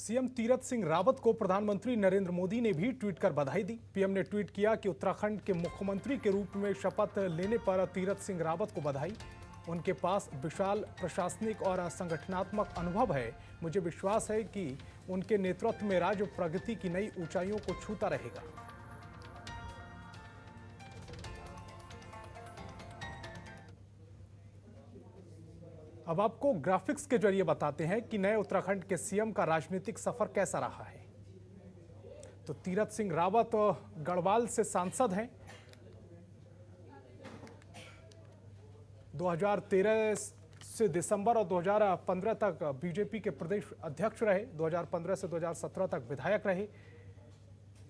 CM Tirath Singh Rawat को प्रधानमंत्री नरेंद्र मोदी ने भी ट्वीट कर बधाई दी। पीएम ने ट्वीट किया कि उत्तराखंड के मुख्यमंत्री के रूप में शपथ लेने पर तीरथ सिंह रावत को बधाई। उनके पास विशाल प्रशासनिक और संगठनात्मक अनुभव है। मुझे विश्वास है कि उनके नेतृत्व में राज्य प्रगति की नई ऊंचाइयों को छूता रहेगा। अब आपको ग्राफिक्स के जरिए बताते हैं कि नए उत्तराखंड के सीएम का राजनीतिक सफर कैसा रहा है। तो तीरथ सिंह रावत गढ़वाल से सांसद हैं। 2013 से दिसंबर और 2015 तक बीजेपी के प्रदेश अध्यक्ष रहे। 2015 से 2017 तक विधायक रहे।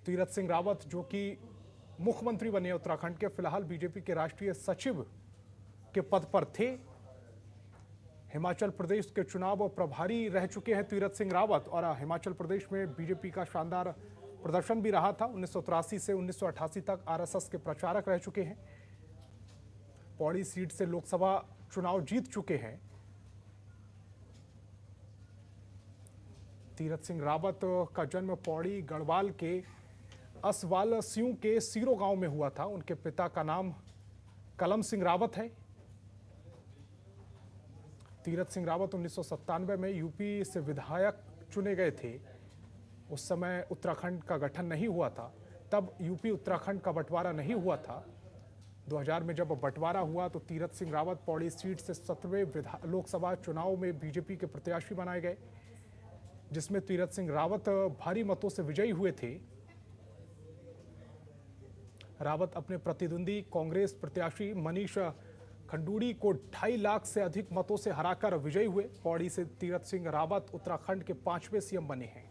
तीरथ सिंह रावत जो कि मुख्यमंत्री बने उत्तराखंड के, फिलहाल बीजेपी के राष्ट्रीय सचिव के पद पर थे। हिमाचल प्रदेश के चुनाव प्रभारी रह चुके हैं तीरथ सिंह रावत, और हिमाचल प्रदेश में बीजेपी का शानदार प्रदर्शन भी रहा था। 1983 से 1988 तक आरएसएस के प्रचारक रह चुके हैं। पौड़ी सीट से लोकसभा चुनाव जीत चुके हैं। तीरथ सिंह रावत का जन्म पौड़ी गढ़वाल के असवालसियों के सीरो गांव में हुआ था। उनके पिता का नाम कलम सिंह रावत है। तीरथ सिंह रावत 1997 में यूपी से विधायक चुने गए थे। उस समय उत्तराखंड का गठन नहीं हुआ था, तब यूपी उत्तराखंड का बंटवारा नहीं हुआ था। 2000 में जब बंटवारा हुआ तो तीरथ सिंह रावत पौड़ी सीट से 17वें लोकसभा चुनाव में बीजेपी के प्रत्याशी बनाए गए, जिसमें तीरथ सिंह रावत भारी मतों से विजयी हुए थे। रावत अपने प्रतिद्वंदी कांग्रेस प्रत्याशी मनीष खंडूड़ी को 2.5 लाख से अधिक मतों से हराकर विजयी हुए। पौड़ी से तीरथ सिंह रावत उत्तराखंड के 5वें सीएम बने हैं।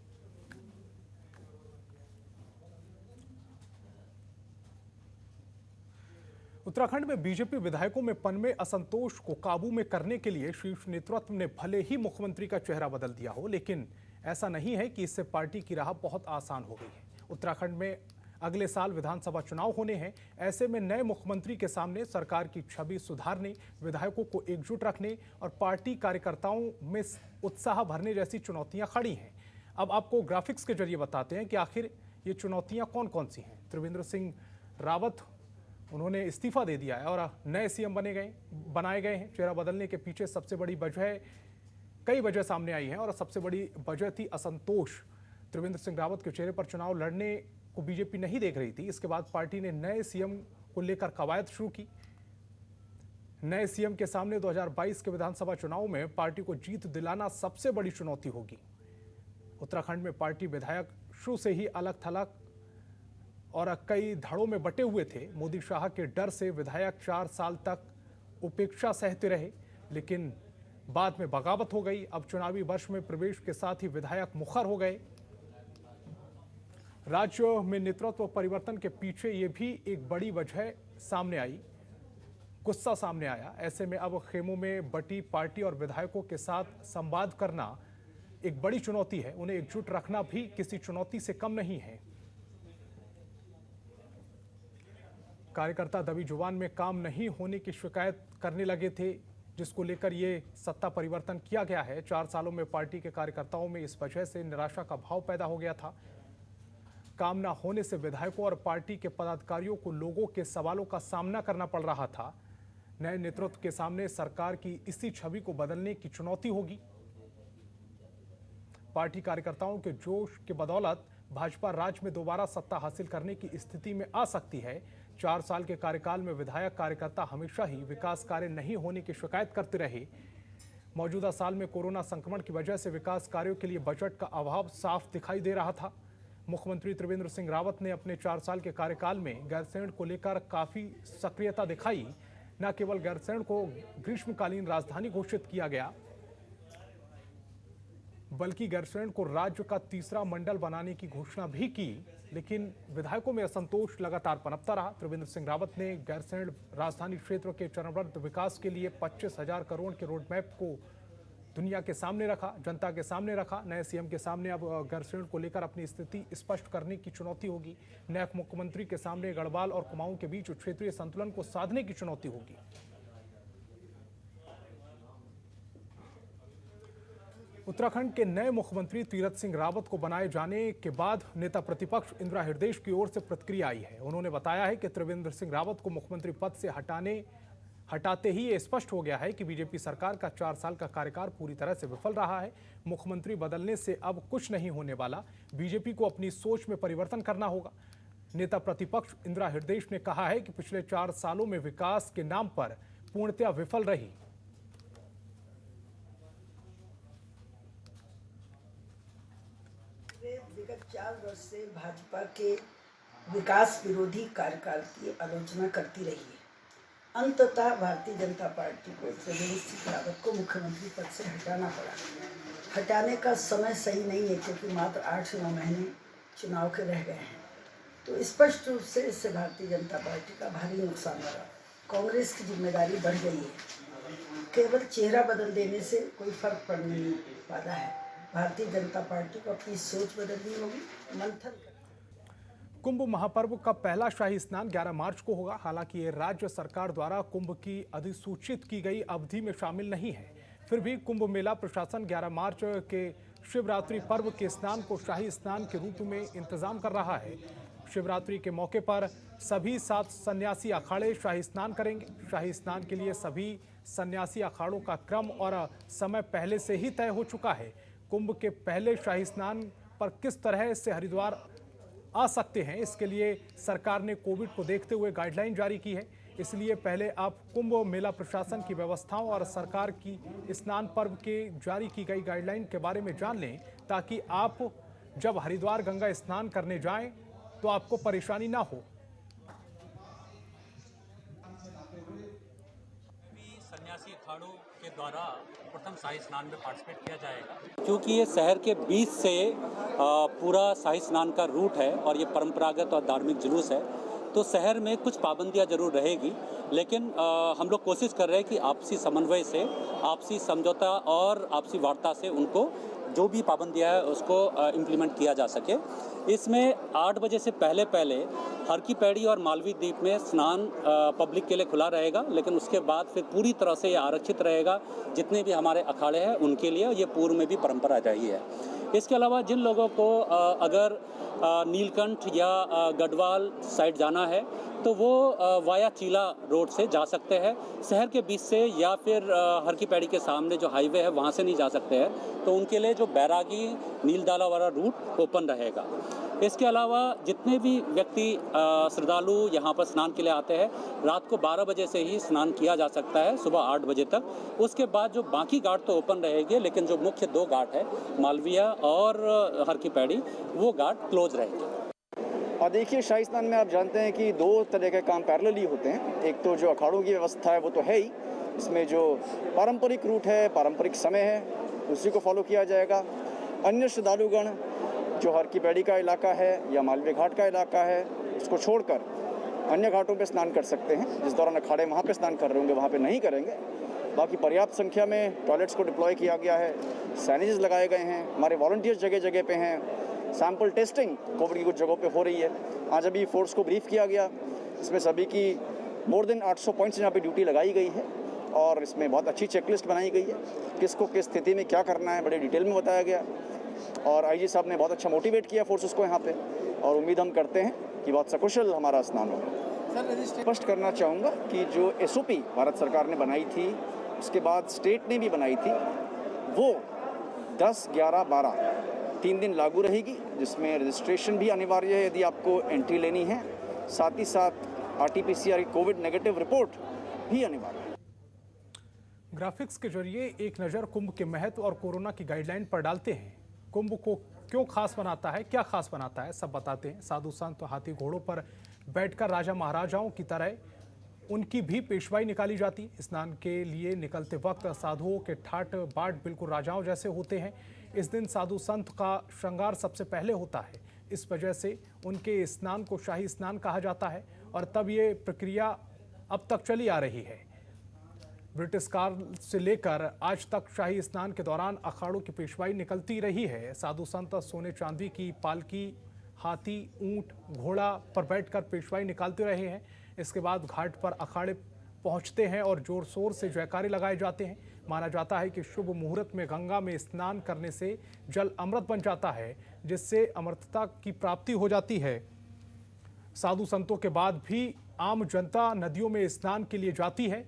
उत्तराखंड में बीजेपी विधायकों में पनमे असंतोष को काबू में करने के लिए शीर्ष नेतृत्व ने भले ही मुख्यमंत्री का चेहरा बदल दिया हो, लेकिन ऐसा नहीं है कि इससे पार्टी की राह बहुत आसान हो गई है। उत्तराखंड में अगले साल विधानसभा चुनाव होने हैं। ऐसे में नए मुख्यमंत्री के सामने सरकार की छवि सुधारने, विधायकों को एकजुट रखने और पार्टी कार्यकर्ताओं में उत्साह भरने जैसी चुनौतियां खड़ी हैं। अब आपको ग्राफिक्स के जरिए बताते हैं कि आखिर ये चुनौतियां कौन कौन सी हैं। त्रिवेंद्र सिंह रावत उन्होंने इस्तीफा दे दिया है और नए सीएम बनाए गए हैं। चेहरा बदलने के पीछे सबसे बड़ी वजह, कई वजह सामने आई हैं और सबसे बड़ी वजह थी असंतोष। त्रिवेंद्र सिंह रावत के चेहरे पर चुनाव लड़ने को बीजेपी नहीं देख रही थी। इसके बाद पार्टी ने नए सीएम को लेकर कवायद शुरू की। नए सीएम के सामने 2022 के विधानसभा चुनाव में पार्टी को जीत दिलाना सबसे बड़ी चुनौती होगी। उत्तराखंड में पार्टी विधायक शुरू से ही अलग थलग और कई धड़ों में बटे हुए थे। मोदी शाह के डर से विधायक 4 साल तक उपेक्षा सहते रहे, लेकिन बाद में बगावत हो गई। अब चुनावी वर्ष में प्रवेश के साथ ही विधायक मुखर हो गए। राज्य में नेतृत्व परिवर्तन के पीछे ये भी एक बड़ी वजह सामने आई, गुस्सा सामने आया। ऐसे में अब खेमों में बटी पार्टी और विधायकों के साथ संवाद करना एक बड़ी चुनौती है। उन्हें एकजुट रखना भी किसी चुनौती से कम नहीं है। कार्यकर्ता दबी जुबान में काम नहीं होने की शिकायत करने लगे थे, जिसको लेकर ये सत्ता परिवर्तन किया गया है। 4 सालों में पार्टी के कार्यकर्ताओं में इस वजह से निराशा का भाव पैदा हो गया था। काम न होने से विधायकों और पार्टी के पदाधिकारियों को लोगों के सवालों का सामना करना पड़ रहा था। नए नेतृत्व के सामने सरकार की इसी छवि को बदलने की चुनौती होगी। पार्टी कार्यकर्ताओं के जोश के बदौलत भाजपा राज्य में दोबारा सत्ता हासिल करने की स्थिति में आ सकती है। 4 साल के कार्यकाल में विधायक कार्यकर्ता हमेशा ही विकास कार्य नहीं होने की शिकायत करते रहे। मौजूदा साल में कोरोना संक्रमण की वजह से विकास कार्यों के लिए बजट का अभाव साफ दिखाई दे रहा था। मुख्यमंत्री त्रिवेंद्र सिंह रावत ने अपने 4 साल के कार्यकाल में गैरसैंण को लेकर काफी सक्रियता दिखाई। न केवल गैरसैंण को ग्रीष्मकालीन राजधानी घोषित किया गया, बल्कि गैरसैंण को राज्य का तीसरा मंडल बनाने की घोषणा भी की। लेकिन विधायकों में असंतोष लगातार पनपता रहा। त्रिवेंद्र सिंह रावत ने गैरसैंण राजधानी क्षेत्र के चरणबद्ध विकास के लिए 25,000 करोड़ के रोडमैप को दुनिया के सामने रखा, जनता के सामने रखा। नए सीएम के सामने अब गैरसैंण को लेकर अपनी स्थिति स्पष्ट करने की चुनौती होगी। नए मुख्यमंत्री के सामने गढ़वाल और कुमाऊं के बीच क्षेत्रीय संतुलन को साधने की चुनौती होगी। उत्तराखंड के नए मुख्यमंत्री तीरथ सिंह रावत को बनाए जाने के बाद नेता प्रतिपक्ष इंदिरा हृदयेश की ओर से प्रतिक्रिया आई है। उन्होंने बताया है कि त्रिवेंद्र सिंह रावत को मुख्यमंत्री पद से हटाते ही ये स्पष्ट हो गया है कि बीजेपी सरकार का 4 साल का कार्यकाल पूरी तरह से विफल रहा है। मुख्यमंत्री बदलने से अब कुछ नहीं होने वाला, बीजेपी को अपनी सोच में परिवर्तन करना होगा। नेता प्रतिपक्ष इंदिरा हृदयेश ने कहा है कि पिछले 4 सालों में विकास के नाम पर पूर्णतया विफल रही। विगत 4 वर्ष से भाजपा के विकास विरोधी कार्यकाल की आलोचना करती रही है। अंततः भारतीय जनता पार्टी को त्रिवेंद्र सिंह रावत को मुख्यमंत्री पद से हटाना पड़ा। हटाने का समय सही नहीं है क्योंकि मात्र 8-9 महीने चुनाव के रह गए हैं। तो स्पष्ट रूप से इससे भारतीय जनता पार्टी का भारी नुकसान हो रहा। कांग्रेस की जिम्मेदारी बढ़ गई है। केवल चेहरा बदल देने से कोई फर्क पड़ने नहीं वाला है। भारतीय जनता पार्टी को अपनी सोच बदलनी होगी, मंथन। कुंभ महापर्व का पहला शाही स्नान 11 मार्च को होगा। हालांकि ये राज्य सरकार द्वारा कुंभ की अधिसूचित की गई अवधि में शामिल नहीं है। फिर भी कुंभ मेला प्रशासन 11 मार्च के शिवरात्रि पर्व के स्नान को शाही स्नान के रूप में इंतजाम कर रहा है। शिवरात्रि के मौके पर सभी 7 सन्यासी अखाड़े शाही स्नान करेंगे। शाही स्नान के लिए सभी सन्यासी अखाड़ों का क्रम और समय पहले से ही तय हो चुका है। कुंभ के पहले शाही स्नान पर किस तरह से हरिद्वार आ सकते हैं, इसके लिए सरकार ने कोविड को देखते हुए गाइडलाइन जारी की है। इसलिए पहले आप कुंभ मेला प्रशासन की व्यवस्थाओं और सरकार की स्नान पर्व के जारी की गई गाइडलाइन के बारे में जान लें, ताकि आप जब हरिद्वार गंगा स्नान करने जाएं तो आपको परेशानी ना हो। सन्यासी अखाड़ों के द्वारा प्रथम शाही स्नान में पार्टिसिपेट किया जाएगा, क्योंकि ये शहर के बीच से पूरा शाही स्नान का रूट है और ये परंपरागत और धार्मिक जुलूस है, तो शहर में कुछ पाबंदियां जरूर रहेगी, लेकिन हम लोग कोशिश कर रहे हैं कि आपसी समन्वय से, आपसी समझौता और आपसी वार्ता से उनको जो भी पाबंदियां है उसको इम्प्लीमेंट किया जा सके। इसमें 8 बजे से पहले हर की पैड़ी और मालवीय द्वीप में स्नान पब्लिक के लिए खुला रहेगा, लेकिन उसके बाद फिर पूरी तरह से ये आरक्षित रहेगा। जितने भी हमारे अखाड़े हैं उनके लिए ये पूर्व में भी परंपरा रही है। इसके अलावा जिन लोगों को अगर नीलकंठ या गढ़वाल साइड जाना है तो वो वाया चीला रोड से जा सकते हैं। शहर के बीच से या फिर हर की पैड़ी के सामने जो हाईवे है वहाँ से नहीं जा सकते हैं, तो उनके लिए जो बैरागी नीलडाला वाला रूट ओपन रहेगा। इसके अलावा जितने भी व्यक्ति श्रद्धालु यहाँ पर स्नान के लिए आते हैं, रात को 12 बजे से ही स्नान किया जा सकता है, सुबह 8 बजे तक। उसके बाद जो बाकी घाट तो ओपन रहेंगे, लेकिन जो मुख्य 2 घाट है मालवीय और हर की पैड़ी, वो घाट क्लोज रहेंगे। और देखिए, शाही स्नान में आप जानते हैं कि 2 तरह के काम पैरेलली होते हैं। एक तो जो अखाड़ों की व्यवस्था है वो तो है ही, इसमें जो पारंपरिक रूट है, पारंपरिक समय है, उसी को फॉलो किया जाएगा। अन्य श्रद्धालुगण जो हर की पैड़ी का इलाका है या मालवीय घाट का इलाका है, उसको छोड़कर अन्य घाटों पे स्नान कर सकते हैं। जिस दौरान अखाड़े वहाँ पे स्नान कर रहे होंगे वहाँ पे नहीं करेंगे। बाकी पर्याप्त संख्या में टॉयलेट्स को डिप्लॉय किया गया है, सैनिटाइजर्स लगाए गए हैं, हमारे वॉलंटियर्स जगह जगह पे हैं। सैंपल टेस्टिंग कोविड की कुछ जगहों पे हो रही है। आज अभी फोर्स को ब्रीफ किया गया, इसमें सभी की मोर देन 800 पॉइंट्स यहाँ पे ड्यूटी लगाई गई है और इसमें बहुत अच्छी चेकलिस्ट बनाई गई है। किसको किस स्थिति में क्या करना है बड़े डिटेल में बताया गया और आईजी साहब ने बहुत अच्छा मोटिवेट किया फोर्सेस को यहाँ पे, और उम्मीद हम करते हैं कि बहुत सकुशल हमारा स्नान होगा। स्पष्ट करना चाहूँगा कि जो SOP भारत सरकार ने बनाई थी, उसके बाद स्टेट ने भी बनाई थी, वो 10, 11, 12 3 दिन लागू रहेगी, जिसमें रजिस्ट्रेशन भी अनिवार्य है यदि आपको एंट्री लेनी है। साथ ही साथ RT-PCR कोविड नेगेटिव रिपोर्ट भी अनिवार्य है। ग्राफिक्स के जरिए एक नज़र कुंभ के महत्व और कोरोना की गाइडलाइन पर डालते हैं। कुंभ को क्यों खास बनाता है, क्या खास बनाता है, सब बताते हैं। साधु संत हाथी घोड़ों पर बैठकर राजा महाराजाओं की तरह उनकी भी पेशवाई निकाली जाती। स्नान के लिए निकलते वक्त साधुओं के ठाट बाट बिल्कुल राजाओं जैसे होते हैं। इस दिन साधु संत का श्रृंगार सबसे पहले होता है, इस वजह से उनके स्नान को शाही स्नान कहा जाता है और तब ये प्रक्रिया अब तक चली आ रही है। ब्रिटिश काल से लेकर आज तक शाही स्नान के दौरान अखाड़ों की पेशवाई निकलती रही है। साधु संत सोने चांदी की पालकी, हाथी, ऊंट, घोड़ा पर बैठकर पेशवाई निकालते रहे हैं। इसके बाद घाट पर अखाड़े पहुंचते हैं और जोर शोर से जयकारे लगाए जाते हैं। माना जाता है कि शुभ मुहूर्त में गंगा में स्नान करने से जल अमृत बन जाता है, जिससे अमृतता की प्राप्ति हो जाती है। साधु संतों के बाद भी आम जनता नदियों में स्नान के लिए जाती है।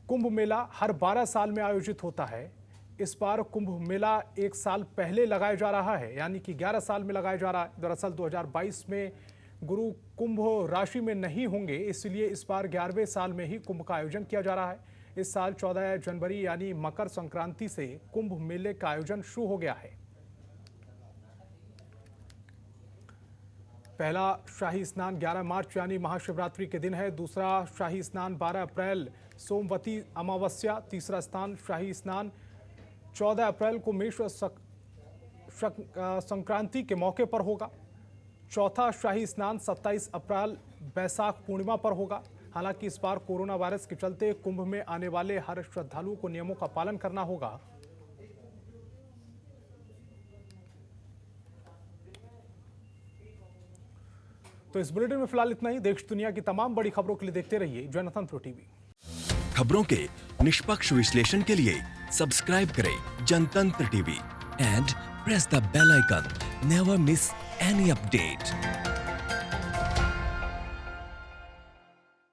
कुंभ मेला हर 12 साल में आयोजित होता है। इस बार कुंभ मेला एक साल पहले लगाया जा रहा है, यानी कि 11 साल में लगाया जा रहा है। दरअसल 2022 में गुरु कुंभ राशि में नहीं होंगे, इसलिए इस बार 11वें साल में ही कुंभ का आयोजन किया जा रहा है। इस साल 14 जनवरी यानी मकर संक्रांति से कुंभ मेले का आयोजन शुरू हो गया है। पहला शाही स्नान 11 मार्च यानी महाशिवरात्रि के दिन है। दूसरा शाही स्नान 12 अप्रैल सोमवती अमावस्या। तीसरा शाही स्नान 14 अप्रैल को मेष संक्रांति के मौके पर होगा। चौथा शाही स्नान 27 अप्रैल बैसाख पूर्णिमा पर होगा। हालांकि इस बार कोरोना वायरस के चलते कुंभ में आने वाले हर श्रद्धालुओं को नियमों का पालन करना होगा। तो इस बुलेटिन में फिलहाल इतना ही। देश दुनिया की तमाम बड़ी खबरों के लिए देखते रहिए जनतंत्र टीवी। खबरों के निष्पक्ष विश्लेषण के लिए सब्सक्राइब करें Jantantra TV and press the bell icon. Never miss any update.